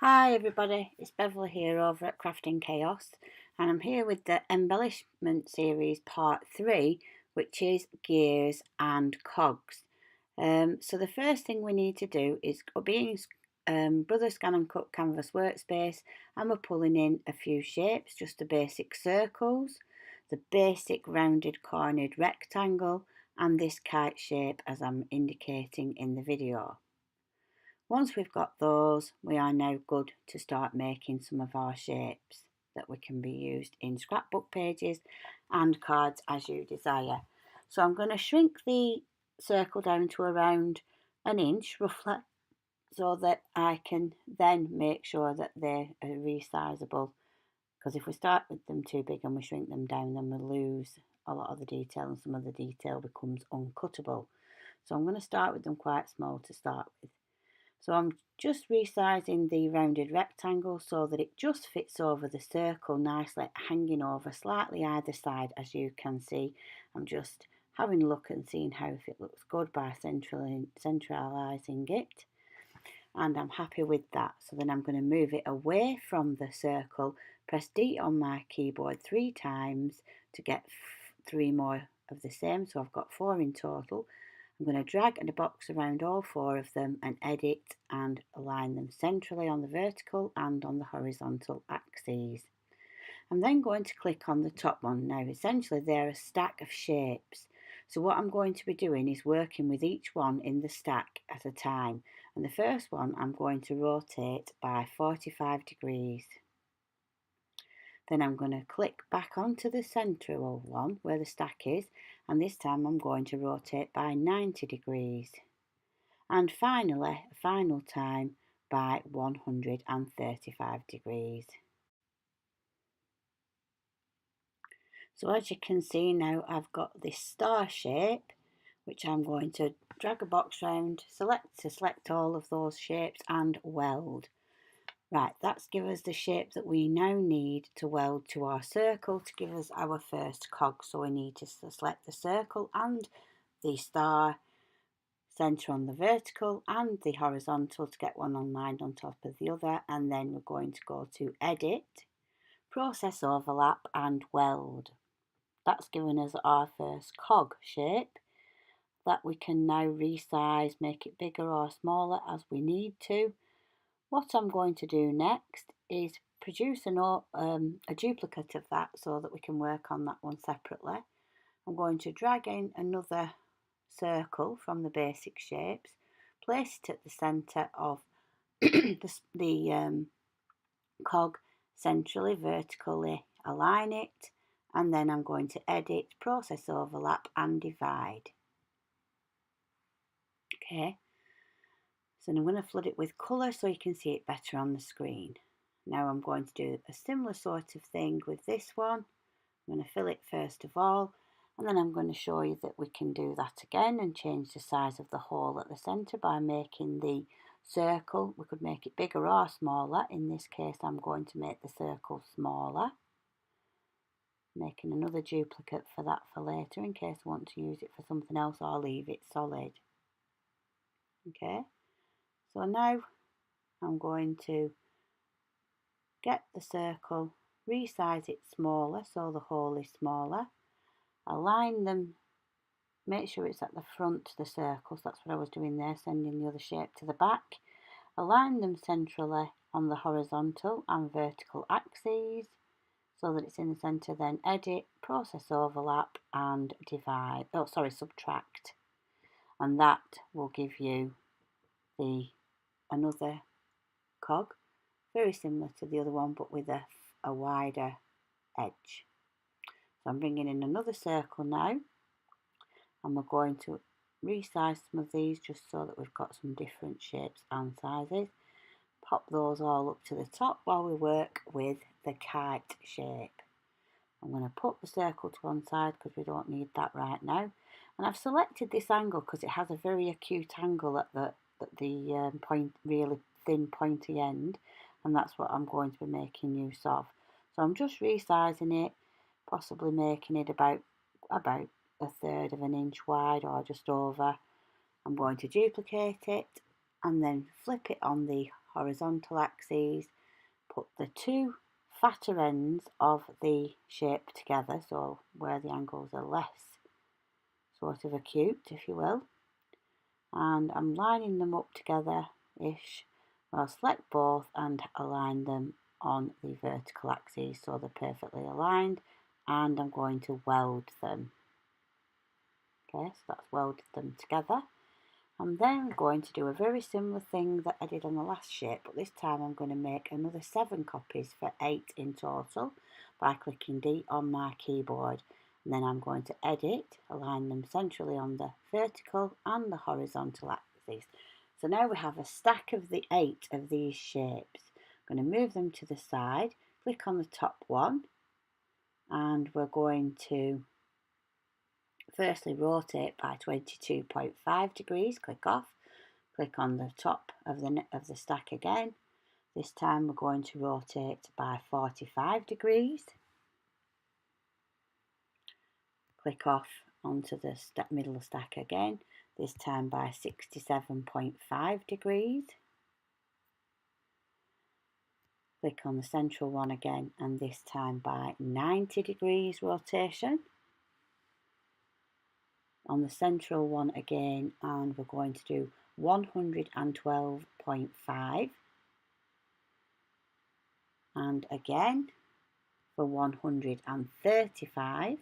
Hi everybody, it's Beverleigh here over at Crafty Chaos, and I'm here with the Embellishment series part 3, which is gears and cogs. So the first thing we need to do is being Brother Scan and Cut Canvas workspace, and we're pulling in a few shapes, just the basic circles, the basic rounded cornered rectangle, and this kite shape as I'm indicating in the video. Once we've got those, we are now good to start making some of our shapes that we can be used in scrapbook pages and cards as you desire. So I'm going to shrink the circle down to around an inch roughly, so that I can then make sure that they're resizable, because if we start with them too big and we shrink them down, then we lose a lot of the detail and some of the detail becomes uncuttable. So I'm going to start with them quite small to start with. So I'm just resizing the rounded rectangle so that it just fits over the circle nicely, hanging over slightly either side. As you can see, I'm just having a look and seeing how if it looks good by centralising it, and I'm happy with that. So then I'm going to move it away from the circle, press D on my keyboard 3 times to get 3 more of the same, so I've got 4 in total. I'm going to drag a box around all 4 of them and edit and align them centrally on the vertical and on the horizontal axes. I'm then going to click on the top one. Now essentially they're a stack of shapes, so what I'm going to be doing is working with each one in the stack at a time, and the first one I'm going to rotate by 45 degrees. Then I'm going to click back onto the central one where the stack is, and this time I'm going to rotate by 90 degrees. And finally, a final time by 135 degrees. So as you can see now, I've got this star shape, which I'm going to drag a box round, select all of those shapes and weld. Right, that's given us the shape that we now need to weld to our circle to give us our first cog. So we need to select the circle and the star, centre on the vertical and the horizontal to get one aligned on top of the other, and then we're going to go to Edit, Process Overlap and Weld. That's given us our first cog shape that we can now resize, make it bigger or smaller as we need to. What I'm going to do next is produce a duplicate of that so that we can work on that one separately. I'm going to drag in another circle from the basic shapes, place it at the centre of the cog, centrally, vertically align it, and then I'm going to edit, process overlap and divide. Okay. So I'm going to flood it with colour so you can see it better on the screen. Now I'm going to do a similar sort of thing with this one. I'm going to fill it first of all, and then I'm going to show you that we can do that again and change the size of the hole at the centre by making the circle. We could make it bigger or smaller. In this case I'm going to make the circle smaller. Making another duplicate for that for later in case I want to use it for something else or leave it solid. Okay. So now I'm going to get the circle, resize it smaller so the hole is smaller, align them, make sure it's at the front of the circle, so that's what I was doing there, sending the other shape to the back, align them centrally on the horizontal and vertical axes so that it's in the centre, then edit, process overlap and subtract, and that will give you another cog, very similar to the other one but with a wider edge. So I'm bringing in another circle now, and we're going to resize some of these just so that we've got some different shapes and sizes. Pop those all up to the top while we work with the kite shape. I'm going to put the circle to one side because we don't need that right now, and I've selected this angle because it has a very acute angle at the point, really thin pointy end, and that's what I'm going to be making use of. So I'm just resizing it, possibly making it about a third of an inch wide or just over. I'm going to duplicate it and then flip it on the horizontal axes, put the two fatter ends of the shape together, so where the angles are less sort of acute, if you will, and I'm lining them up together-ish. I'll select both and align them on the vertical axis so they're perfectly aligned, and I'm going to weld them. Okay, so that's welded them together. I'm then going to do a very similar thing that I did on the last shape, but this time I'm going to make another 7 copies for 8 in total by clicking D on my keyboard. And then I'm going to edit, align them centrally on the vertical and the horizontal axis. So now we have a stack of the 8 of these shapes. I'm going to move them to the side, click on the top one, and we're going to firstly rotate by 22.5 degrees, click off, click on the top of the stack again. This time we're going to rotate by 45 degrees. Click off onto the middle stack again, this time by 67.5 degrees. Click on the central one again, and this time by 90 degrees rotation. On the central one again, and we're going to do 112.5, and again for 135,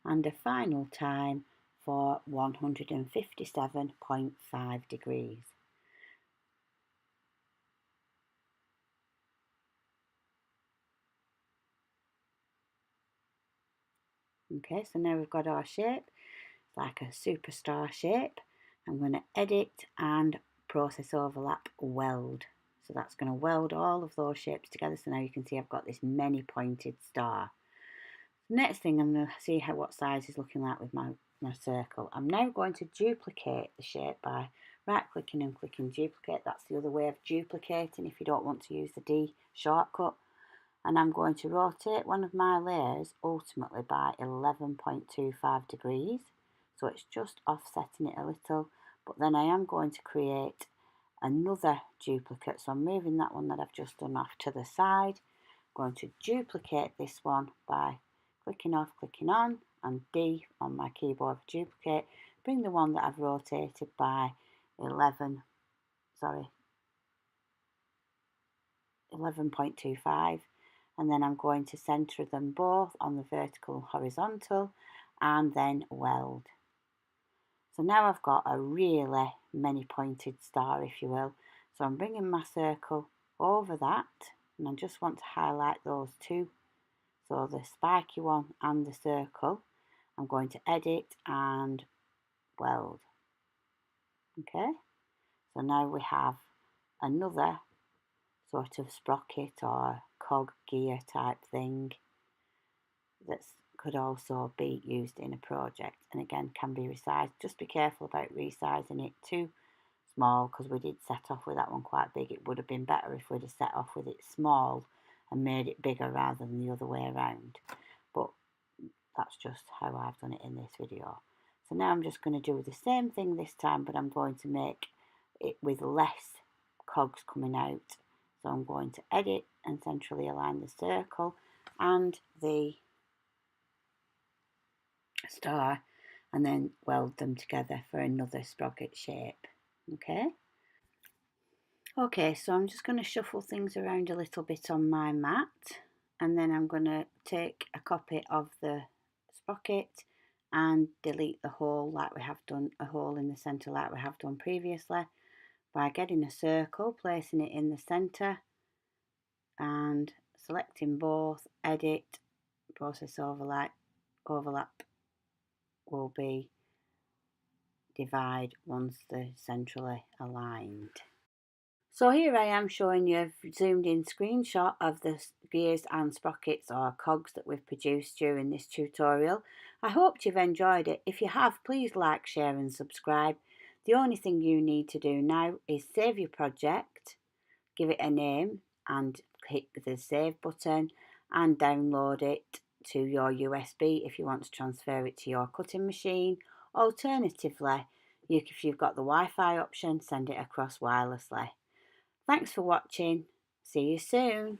and a final time for 157.5 degrees. Okay, so now we've got our shape. It's like a superstar shape. I'm going to edit and process overlap weld. So that's going to weld all of those shapes together. So now you can see I've got this many pointed star. Next thing, I'm going to see what size is looking like with my circle. I'm now going to duplicate the shape by right clicking and clicking duplicate. That's the other way of duplicating if you don't want to use the D shortcut. And I'm going to rotate one of my layers ultimately by 11.25 degrees. So it's just offsetting it a little, but then I am going to create another duplicate. So I'm moving that one that I've just done off to the side. I'm going to duplicate this one by clicking off, clicking on, and D on my keyboard for duplicate. Bring the one that I've rotated by 11.25, and then I'm going to center them both on the vertical and horizontal, and then weld. So now I've got a really many pointed star, if you will. So I'm bringing my circle over that, and I just want to highlight those two. So the spiky one and the circle. I'm going to edit and weld. Okay, so now we have another sort of sprocket or cog gear type thing that could also be used in a project, and again can be resized. Just be careful about resizing it too small, because we did set off with that one quite big. It would have been better if we'd have set off with it small and made it bigger rather than the other way around, but that's just how I've done it in this video. So now I'm just going to do the same thing this time, but I'm going to make it with less cogs coming out. So I'm going to edit and centrally align the circle and the star, and then weld them together for another sprocket shape. Okay, so I'm just going to shuffle things around a little bit on my mat, and then I'm going to take a copy of the sprocket and delete the hole like we have done, a hole in the centre like we have done previously, by getting a circle, placing it in the centre and selecting both, edit, process overlap will be divide once they're centrally aligned. So here I am showing you a zoomed in screenshot of the gears and sprockets or cogs that we've produced during this tutorial. I hope you've enjoyed it. If you have, please like, share and subscribe. The only thing you need to do now is save your project, give it a name and hit the save button, and download it to your USB if you want to transfer it to your cutting machine, Alternatively, if you've got the Wi-Fi option, send it across wirelessly. Thanks for watching. See you soon.